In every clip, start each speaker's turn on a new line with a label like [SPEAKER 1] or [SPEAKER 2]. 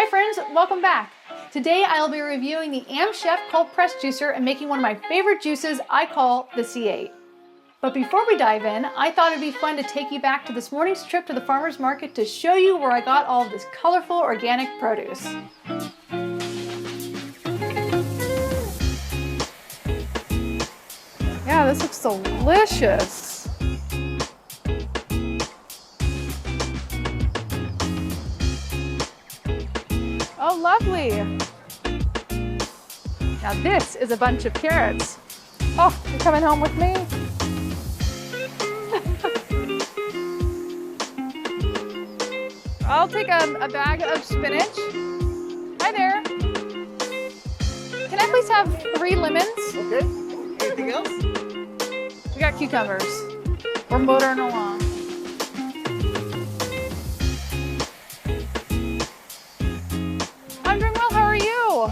[SPEAKER 1] Hi friends, welcome back. Today I'll be reviewing the AMZCHEF cold press juicer and making one of my favorite juices I call the C8. But before we dive in, I thought it'd be fun to take you back to this morning's trip to the farmer's market to show you where I got all of this colorful organic produce. Yeah, this looks delicious. Oh, lovely. Now this is a bunch of carrots. Oh, you're coming home with me? I'll take a bag of spinach. Hi there. Can I please have 3 lemons?
[SPEAKER 2] Okay. Anything else?
[SPEAKER 1] We got cucumbers. We're motoring along. I'm doing well. How are you?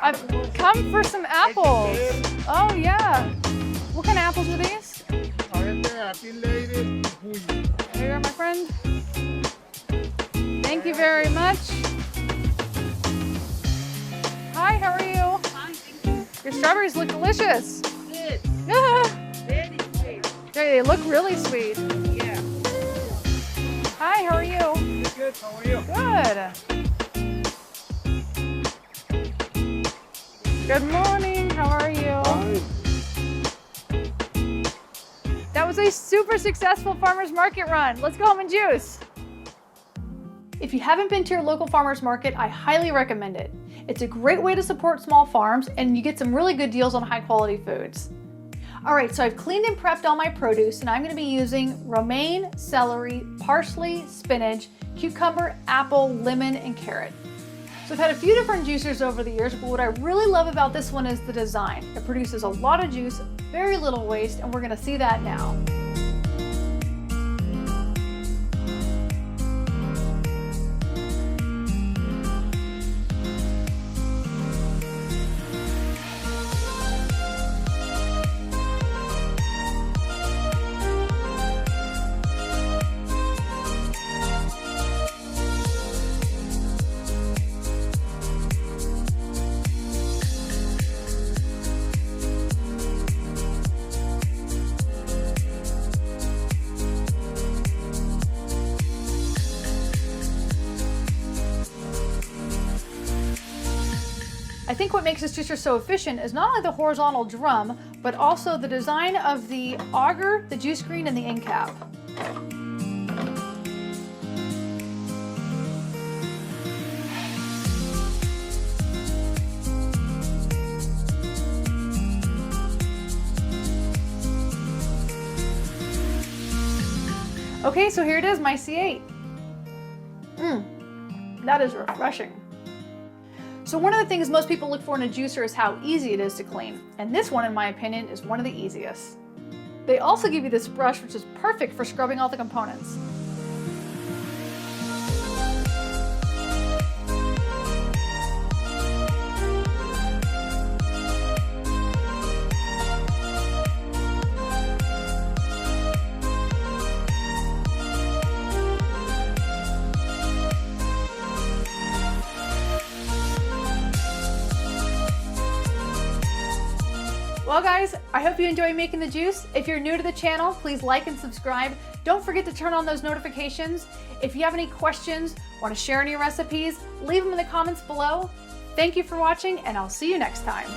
[SPEAKER 1] I've come for some apples. Oh yeah. What kind of apples are these? There you are, my friend. Thank you very much. Hi, how are you?
[SPEAKER 2] Fine, thank you.
[SPEAKER 1] Your strawberries look delicious.
[SPEAKER 2] Good. Very sweet.
[SPEAKER 1] They look really sweet.
[SPEAKER 2] Yeah.
[SPEAKER 1] Hi, how are you?
[SPEAKER 2] Good. How are you?
[SPEAKER 1] Good. Good morning. How are you?
[SPEAKER 2] Fine.
[SPEAKER 1] That was a super successful farmer's market run. Let's go home and juice. If you haven't been to your local farmer's market, I highly recommend it. It's a great way to support small farms and you get some really good deals on high quality foods. All right, so I've cleaned and prepped all my produce and I'm gonna be using romaine, celery, parsley, spinach, cucumber, apple, lemon, and carrot. So I've had a few different juicers over the years, but what I really love about this one is the design. It produces a lot of juice, very little waste, and we're gonna see that now. I think what makes this juicer so efficient is not only the horizontal drum, but also the design of the auger, the juice screen, and the end cap. Okay, so here it is, my C8. That is refreshing. So one of the things most people look for in a juicer is how easy it is to clean. And this one, in my opinion, is one of the easiest. They also give you this brush, which is perfect for scrubbing all the components. Well guys, I hope you enjoy making the juice. If you're new to the channel, please like and subscribe. Don't forget to turn on those notifications. If you have any questions, want to share any recipes, leave them in the comments below. Thank you for watching and I'll see you next time.